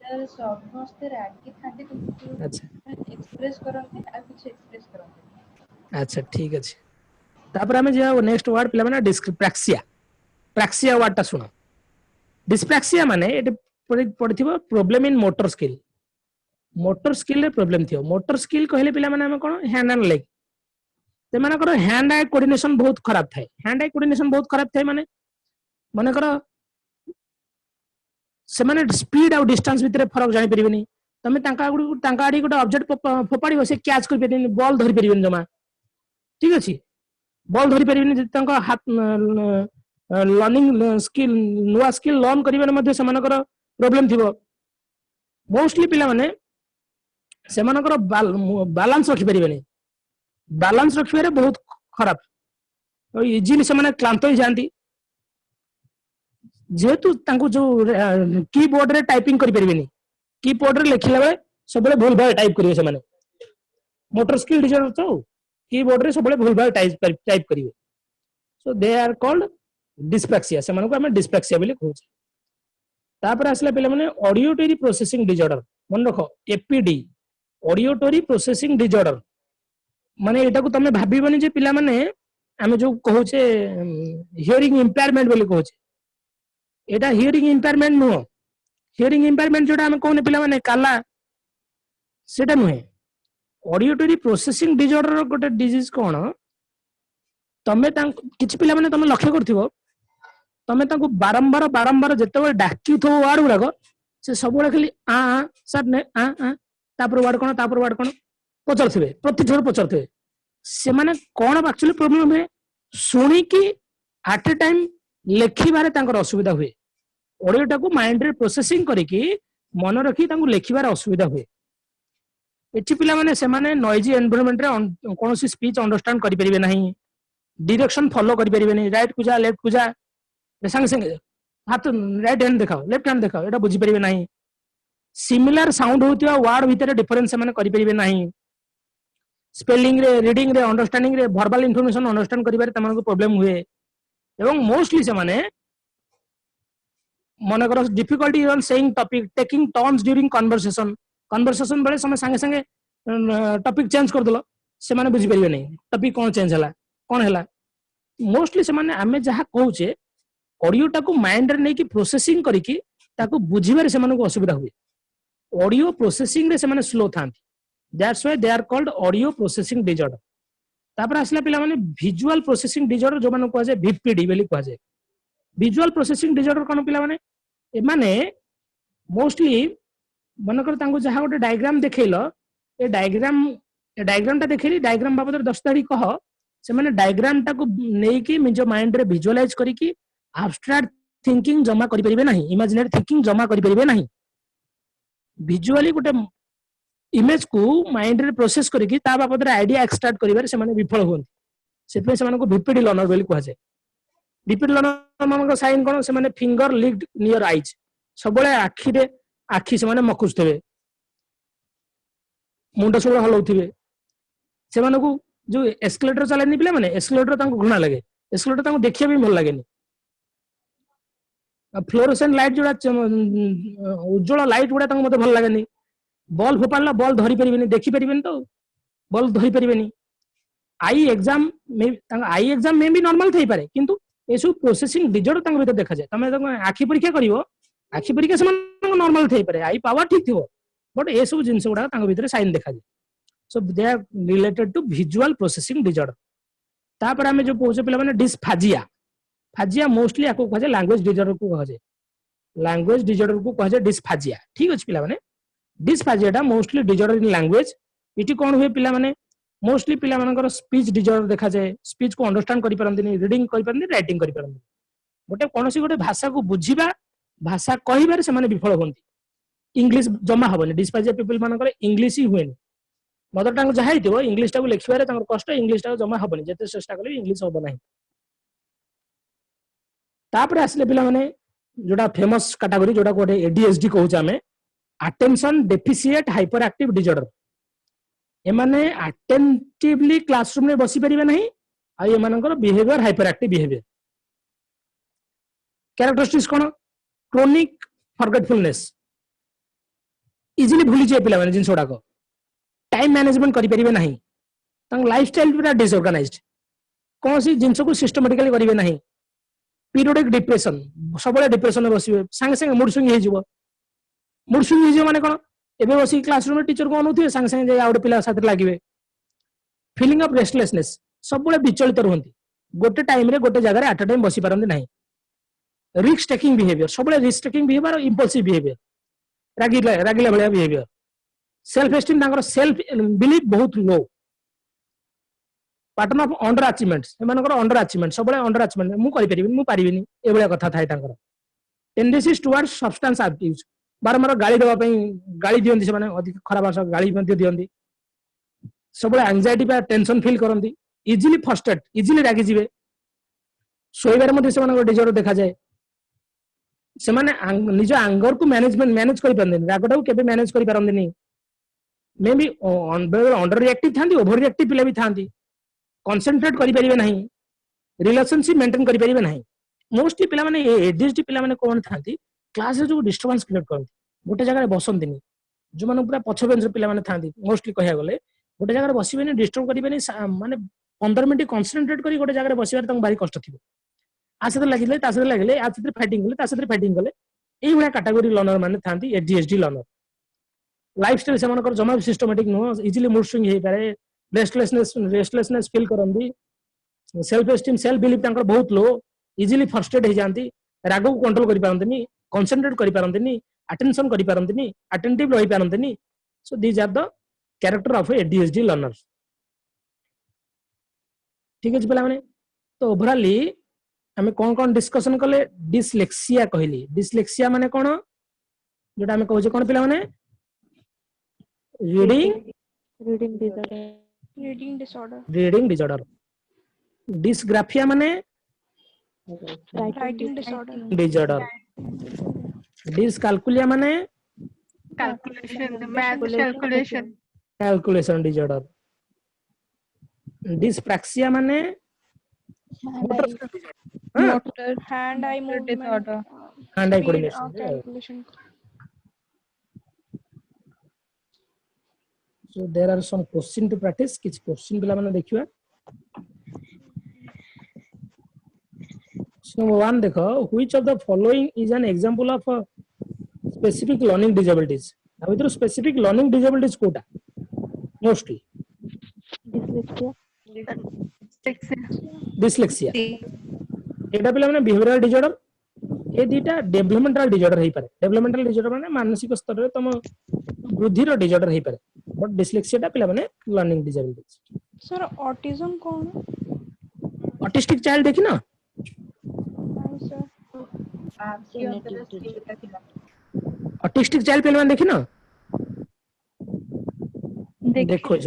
सर समस्त रागी थांती किंतु अच्छा एक्सप्रेस करते आ कुछ एक्सप्रेस करते अच्छा ठीक अछि तापर हमें जे नेक्स्ट वर्ड पिला माने डिस्प्रैक्सिया प्रैक्सिया वर्ड ता सुनो डिस्प्रैक्सिया माने एटे पड़िथिबो प्रॉब्लम इन मोटर स्किल रे प्रॉब्लम थियो मोटर स्किल कहले पिला माने हम कोन हैंड एंड लेग ते माने करो हैंड आई कोऑर्डिनेशन बहुत खराब थाए हैंड आई कोऑर्डिनेशन बहुत खराब थाए माने करो से माने स्पीड और डिस्टेंस भीतर फरक जानि परिबेनी तमे तांका आडी गोटे ऑब्जेक्ट फोपाड़ी से कैच कर परिबेनी बॉल धरि परिबेनी जमा ठीक अछि बॉल धरि परिबेनी तांका हाथ लर्निंग स्किल नुआ स्किल लर्न करिबे मध्ये समानकर प्रॉब्लम थिबो मोस्टली पिला माने समानकर बैलेंस रखि परिबेनी बैलेंस रखिबे बहुत खराब और इजीली से माने क्लांत हो जांती जेतु तांको जो कीबोर्ड रे टाइपिंग करि परिबेनी कीबोर्ड रे लिखिला बेले सबले भूल भाल टाइप करिवे से माने मोटर स्किल डिजॉर्डर तो कीबोर्ड रे सबले भूल भाल टाइप करिवे सो दे आर कॉल्ड डिस्प्रैक्सिया से मानको हमें डिस्प्रैक्सिया बोली कहू तापर आसला पिले माने ऑडियोटरी प्रोसेसिंग डिजॉर्डर मन रखो एपीडी ऑडियोटरी प्रोसेसिंग डिजॉर्डर माने एटा को तमे भाबिबनी जे पिला माने हमें जो कहूचे हियरिंग इंपेयरमेंट बोली कहूचे एटा हियरिंग इम्पेयरमेंट नुह हियरिंग इम्पेयरमेंट जोटा हम कहने पिला माने काला सेटा नुहे ऑडियोटरी प्रोसेसिंग डिसऑर्डर गोटे डिजीज कोन तमे किछि पिला माने तमे लक्ष्य करथिबो तमे तांको बारंबार बारंबार जेतेबे डाकी थो वार्ड गुराक से सब बळे खाली आ सर ने आ तापर वार्ड कोन पचरथिबे प्रति थोर पचरथिबे से माने कोन एक्चुअली प्रॉब्लम है सुनी कि एट ए टाइम लेखिबारे तांकर असुविधा हुए ऑडियोटा को माइंड रे प्रोसेसिंग करिकि मन रखी तांको लेखिबारे असुविधा हुए एठी पिला माने से माने नॉइजी एनवायरनमेंट रे कोनोसी स्पीच अंडरस्टैंड करि परिबे नाही डायरेक्शन फॉलो करि परिबे नहीं राइट को जा लेफ्ट को जा संग संग हाथ राइट हैंड दिखाओ लेफ्ट हैंड दिखाओ एटा बुझी परिबे नाही सिमिलर साउंड होतिया वर्ड भितर डिफरेंस माने करि परिबे नाही स्पेलिंग रे रीडिंग रे अंडरस्टैंडिंग रे वर्बल इंफॉर्मेशन अंडरस्टैंड करिबारे तमनको प्रॉब्लम हुए एवं मोस्टली से माने मन करो difficulty in saying topic taking turns during conversation बेले समय संगे संगे टॉपिक चेंज कर दलो से माने बुझी परिबे नहीं टॉपिक कोन चेंज हला कोन हला मोस्टली से माने हमें जहा कहूचे ऑडियो टाको माइंड रे नै कि प्रोसेसिंग करिकि ताको बुझिबारे से मानको असुविधा हुए ऑडियो प्रोसेसिंग रे से माने स्लो थांती that's why they are called audio processing disorder तापर आसला पिला माने विजुअल प्रोसेसिंग डिसऑर्डर जो माने कहजे वीपीडी बेली कहजे विजुअल प्रोसेसिंग डिसऑर्डर कोन पिला माने ए माने मोस्टली मनकर तांको जहा गोटे डायग्राम देखैलो ए डायग्राम ता देखैली डायग्राम बाबत 10 तारी कह से माने डायग्राम ता को नै कि निज माइंड रे विजुअलाइज करिकि एब्स्ट्रैक्ट थिंकिंग जमा करि परिबे नाही इमेजिनरी थिंकिंग जमा करि परिबे नाही विजुअली गोटे इमेज को माइंड रे प्रोसेस करिकि ता बाबत रे आईडिया एक्सट्रैक्ट करिबारे से माने विफल होन सेपे से माने को वीपीडी लर्नर बेली कहै छै वीपीडी लर्नर मानको साइन कोन से माने फिंगर लिंक्ड नियर आईज सबले आखि से माने मकुचथबे मुंडा सब हलौथिबे से माने को जो एस्केलेटर चलानी पिला माने एस्केलेटर तांको घुणा लागे एस्केलेटर तांको देखिया भी भल लागेनी फ्लोरोसेंट लाइट जोड़ा उज्जवल लाइट गुड़ा तांको मते भल लागेनी बॉल फोपाड़ला बॉल धरी परिबेनी देखि परिबेनी तो बॉल धरी परिबेनी आई एग्जाम में भी नॉर्मल थई पारे किंतु एसु प्रोसेसिंग डिसऑर्डर तांको भीतर देखा जाय तमे आखि परीक्षा करिवो आखि परीक्षा समान नॉर्मल थई पारे आई पावर ठीक थिवो बट ए सब जिंस गुडा तांको भीतर साइन देखा जाय so they are related to visual processing disorder तापर हमें जो पहुंचे पिला माने डिस्फाजिया मोस्टली आको कह जाय लैंग्वेज डिसऑर्डर को कह जाय लैंग्वेज डिसऑर्डर को कह जाय डिस्फाजिया ठीक अछि पिला माने डिस्फाजिया टा मोस्टली डिसऑर्डर इन लैंग्वेज इटी कोन हुए पिला माने मोस्टली पिला मानकर स्पीच डिसऑर्डर देखा जाय स्पीच को अंडरस्टैंड करि परंदिनी रीडिंग करि परंदिनी राइटिंग करि परंदिनी गोटे कोनोसी गोटे भाषा को बुझिबा भाषा कहिबारे से माने विफल होंती इंग्लिश जमा हबनी डिस्फाजिया पीपल मानकर इंग्लिश ही हुएनी मदर टंग जहा हिथिबो इंग्लिश टा को लेखिबारे तांकर कष्ट इंग्लिश टा जमा हबनी जते चेष्टा कले इंग्लिश होबो नाही तापर आसले पिला माने जोडा फेमस कैटेगरी जोडा कोटे एडीएचडी कहू हमें attention deficit hyper active disorder ए माने अटेंटिवली क्लासरूम में बसी परिबे नहीं आ ए मानकर behaviour hyper active behaviour characteristics कोन क्रोनिक फॉरगेटफुलनेस इजीली भूली जाय पिला माने जिंसोडा को टाइम मैनेजमेंट करि परिबे नहीं तंग लाइफस्टाइल पूरा डिसऑर्गेनाइज्ड कौन सी जिंस को सिस्टमैटिकली करिवे नहीं पीरियोडिक डिप्रेशन सबले डिप्रेशन में बसिबे संगे संगे मूड स्विंग हे जिवो माने कोन एबे बसी क्लासरूम में टीचर को अनुथिबे संगे संगे जे आउट पिला साथ लागिबे फीलिंग ऑफ रेस्टलेसनेस सबले विचलित रहंती गोटे टाइम रे गोटे जगह रे एट अ टाइम बसी परंदी नहीं रिस्क टेकिंग बिहेवियर सबले रिस्क टेकिंग बिहेवियर और इंपल्सिव बिहेवियर रागिला भलिया बिहेवियर सेल्फ एस्टीम तांकर सेल्फ बिलीफ बहुत low pattern of under achievement एमानकर अंडर अचीवमेंट सबले अंडर अचीवमेंट मु करि परिबिनी मु पारिबिनी ए भलिया कथा थाय तांकर टेंडेंसीज टुवर्ड्स सब्सटेंस अब्यूज बारंबार गाली देवा पई गाली दियंती से माने अधिक खराब भाषा गाली मध्ये दियंती सबले एंजाइटी बा टेंशन फील करंती इजीली फ्रस्ट्रेट इजीली रागी जिवे सोइबार मध्ये से माने डिसऑर्डर देखा जाय से माने निज एंगर को मैनेज करि परंदी रागटा को केबे मैनेज करि परंदी नहीं मे बी अंडर रिएक्टिव थांती ओवर रिएक्टिव पिला भी थांती कंसंट्रेट करि परिबे नहीं रिलेशनशिप मेंटेन करि परिबे नहीं मोस्टली पिला माने एडीएचडी पिला माने कोन थांती क्लास रे जो डिस्टर्बेंस क्रिएट करंती गोटे जगह रे बसंतीनी जो माने पूरा पछ बेंच रे पिला माने थांती मोस्टली कहया गले गोटे जगह रे बसिबेनी डिस्टर्ब करिबेनी माने 15 मिनिट कंसंट्रेट करी गोटे जगह रे बसिबार तंग बारी कष्ट थिबो आसे लगिले तासे लगिले आसे फाइटिंग कले तासे फाइटिंग कले एई भलिया कैटेगरी लर्नर माने थांती एडीएचडी लर्नर लाइफस्टाइल से मानकर जमा systematic no easily mood swing हे पारे रेस्टलेसनेस फील करंदी सेल्फ एस्टीम सेल्फ बिलीफ तांकर बहुत लो इजीली फ्रस्ट्रेट हे जानती राग को कंट्रोल करि पारंतनी कंसंट्रेट करि पारंतनी अटेंशन करि पारंतनी अटेंटिव रहि पारंतनी so these are the character of ADHD learners ठीक है पिला माने तो ओवरऑली हमें कौन डिस्कशन कले डिसलेक्सिया कहली डिसलेक्सिया माने कौन जोटा हमें कहजे कौन पिला माने रीडिंग डिसऑर्डर डिसग्राफिया माने राइटिंग डिसऑर्डर डिसऑर्डर डिसकैलकुलिया माने कैलकुलेशन डिसऑर्डर डिस्प्रैक्सिया माने hand eye movement hand eye coordination calculation so there are some question to practice किछ question पिला माने देखियो number 1 देखो which of the following is an example of a specific learning disabilities अब इधर specific learning disabilities Kota mostly dyslexia एटा पिला माने behavioral disorder ए दीटा developmental disorder हे पारे डेवलपमेंटल डिसऑर्डर माने मानसिक स्तर रे तम वृद्धिर डिसऑर्डर हे पारे बट डिसलेक्सिया टा पिला माने लर्निंग डिसेबिलिटीज सर ऑटिज्म कौन ऑटिस्टिक चाइल्ड देखि ना नहीं सर आपके अंदर स्थिरता थिला ऑटिस्टिक चाइल्ड पिला माने देखि ना देखो इस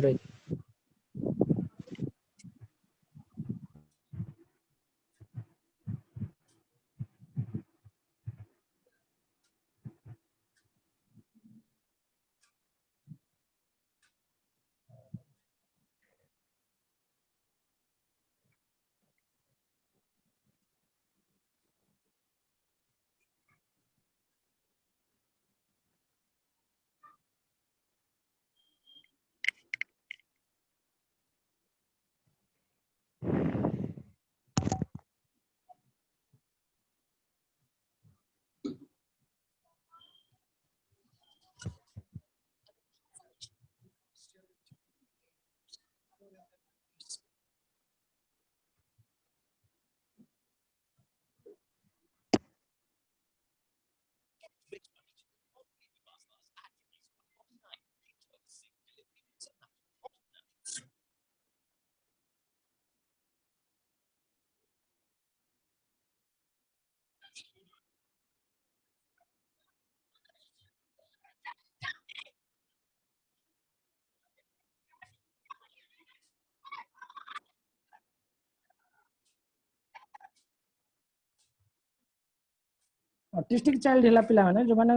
ऑटिस्टिक चाइल्ड हला पिला माने जो माने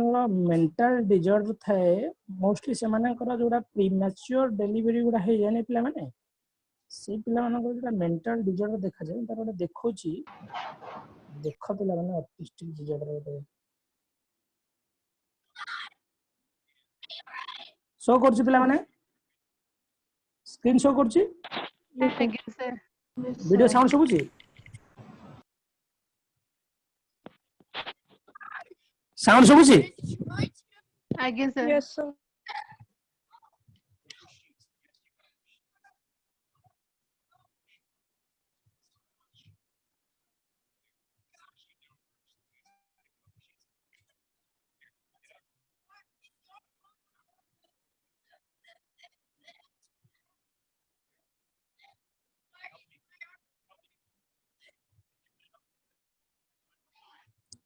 मेंटल डिसऑर्डर थाए मोस्टली से माने जोड़ा प्रीमैच्योर डिलीवरी गुडा हे जाने पिला माने से पिला माने जोड़ा मेंटल डिसऑर्डर देखा जाय तार गोटे देखौची देख पिला माने ऑटिस्टिक डिसऑर्डर गोटे शो करछि पिला माने स्क्रीन शो करछि वीडियो साउंड सुबुछि साउंड सुबुछि आगे sir yes sir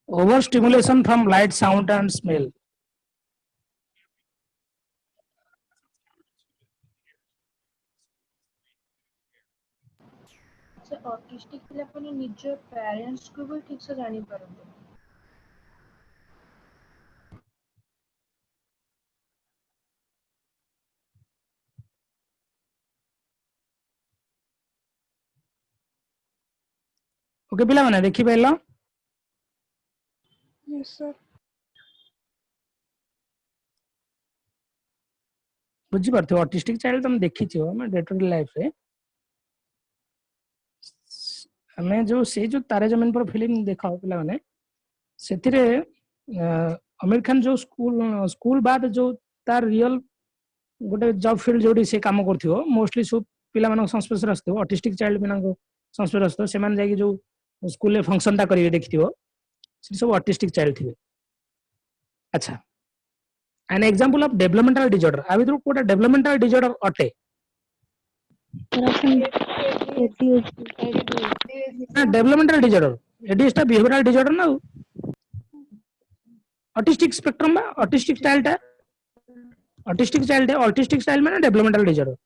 overstimulation from light sound and smell अच्छा ऑटिस्टिक पिला पनि निज पेरेंट्स को भी ठीक से जानि परंतु ओके पिला माने देखि पहिला यस सर बुझी पारथि ऑटिस्टिक चाइल्ड तुम देखि छियो हम डे टू डे लाइफ रे हमें जो से जो तारे जमीन पर फिल्म देखा पिला माने सेथिरे आमिर खान जो स्कूल बाद जो तार रियल गोटे जॉब फील्ड जोड़ी से काम करथियो मोस्टली सब पिला मानक संस्पर्श रखथियो ऑटिस्टिक चाइल्ड पिलांको संस्पर्श रखथियो से मान जाई जो स्कूल रे फंक्शन ता करिवे देखथियो से सब ऑटिस्टिक चाइल्ड थिबे। अच्छा an example of developmental disorder आ भीतर कोटा डेवलपमेंटल डिसऑर्डर अटे ना डेवलपमेंटल डिसऑर्डर एडीएस ता बिहेवियरल डिसऑर्डर ना ऑटिस्टिक स्पेक्ट्रम बा ऑटिस्टिक चाइल्ड है ऑटिस्टिक चाइल्ड माने डेवलपमेंटल डिसऑर्डर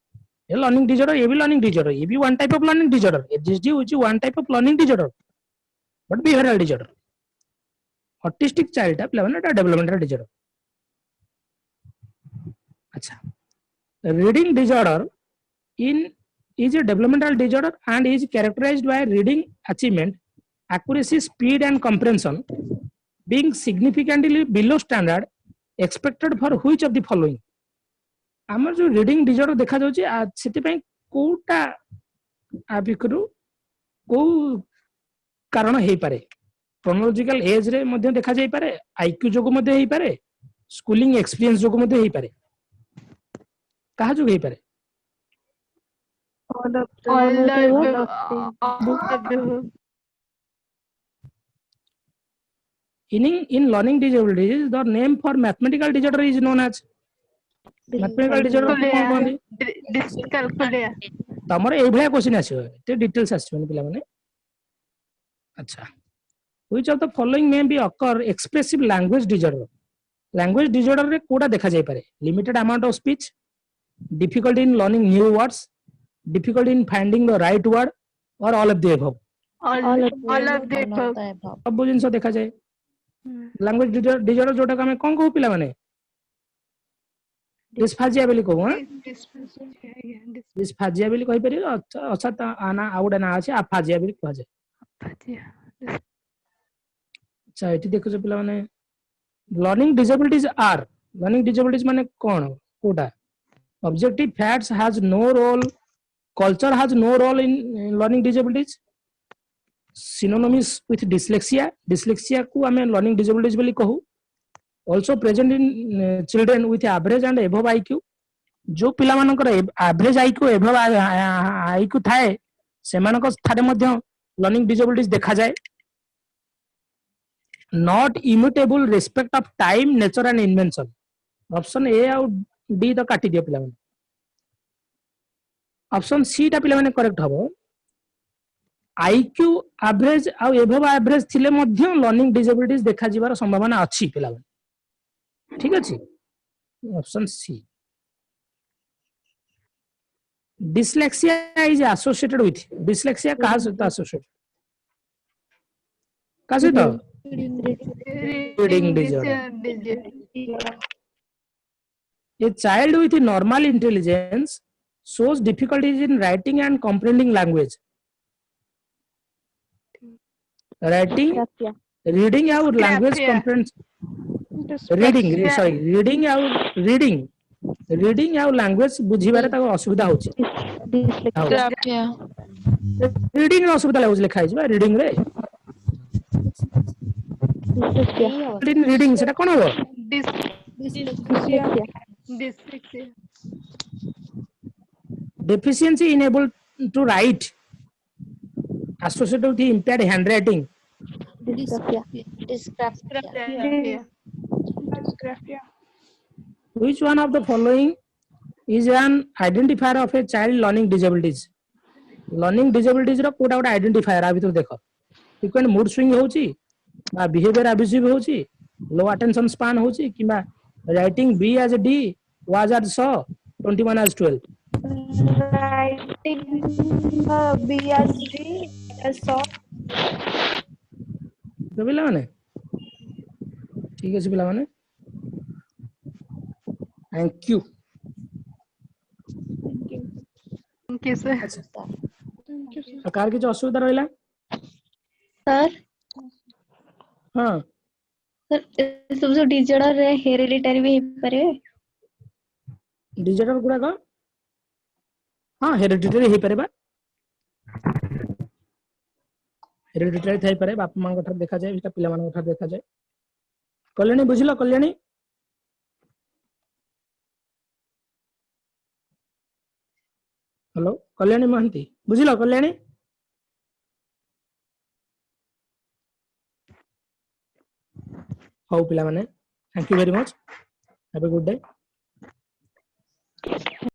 ये लर्निंग डिसऑर्डर ये भी लर्निंग डिसऑर्डर ये भी one type of learning disorder ADHD which one type of learning disorder but behavioural disorder autistic child है प्ले माने डेवलपमेंटल डिसऑर्डर। अच्छा reading disorder in is a developmental disorder and is characterized by reading achievement, accuracy, speed and comprehension being significantly below standard expected for which of the following। हमर जो reading disorder देखा जाउची सेति पई कोटा आबिकरू को कारण हेई पारे क्रोनोलॉजिकल एज रे मध्ये देखा जाई पारे आईक्यू जोगो मध्ये हेई पारे स्कूलिंग एक्सपीरियंस जोगो मध्ये हेई पारे कहा जो हेई पारे All of the All the above. above. In learning disabilities, the name for mathematical disorder is known as mathematical disorder को कौन कहंदी डिस्कैलकुलिया तमरे ए भलिया क्वेश्चन आछो ते डिटेल्स आछो पिला माने। अच्छा which of the following may be occur expressive language disorder रे कोडा देखा जाय पारे limited amount of speech, difficulty in learning new words, difficulty in finding the right word or all of the above। all of the above सब जिंस देखा जाए language disorder जोटा का मैं कौन कहू पिला माने डिस्फाजिया बोली कहू हां डिस्फाजिया बोली कहि परियो अच्छा त आना आउडा ना আছে आफाजिया बोली कह जाए। अच्छा एठी देखो जे पिला माने लर्निंग डिसेबिलिटीज माने कोन कोटा objective facts has no role culture has no role in learning disabilities synonymous with dyslexia को हमें learning disabilities बोली कहू also present in children with average and above IQ जो पिला मानकर एवरेज IQ above IQ थाए सेमानक स्थारे मध्य learning disabilities देखा जाए। not immutable respect of time nature and invention option A और डी तो काटी दियो पिला माने ऑप्शन सी टा पिला माने करेक्ट हबो आईक्यू एवरेज आ एभव एवरेज थिले मध्य लर्निंग डिसेबिलिटीज देखा जिवार संभावना अछि पिला माने ठीक अछि। Option C dyslexia is associated with dyslexia कहा सहित एसोसिएटेड का सहित reading disorder a child with normal intelligence shows difficulties in writing and comprehending language writing reading our language comprehension reading our language बुझिबारे ताको असुविधा होछि रीडिंग रे असुविधा लागुछ लिखा हिबा रीडिंग रे रीडिंग सेटा कोन हो dyslexia deficiency in able to write associated with impaired handwriting dysgraphia which one of the following is an identifier of a child learning disabilities रो कोटा कोटा आइडेंटिफायर आ भीतर देखो frequent mood swing होची बा behavior abusive होची low attention span होची किबा writing B as a D was as so 21 as 12 Writing B as D as so तो पिला माने ठीक है पिला माने थैंक यू sir सरकार की जो असुविधा रहिला सर हां सर सब जो डिजॉर्डर रे हेरिडिटरी भी पारे डिजिटल गुडा का हां हेरिडिटरी हे पारे बा हेरिडिटरी थाई पारे बापा मां ठार देखा जाए एटा पिला मान ठार देखा जाए कल्याणी बुझिलो कल्याणी हेलो कल्याणी महंती बुझिलो कल्याणी हाउ पिला माने thank you very much have a good day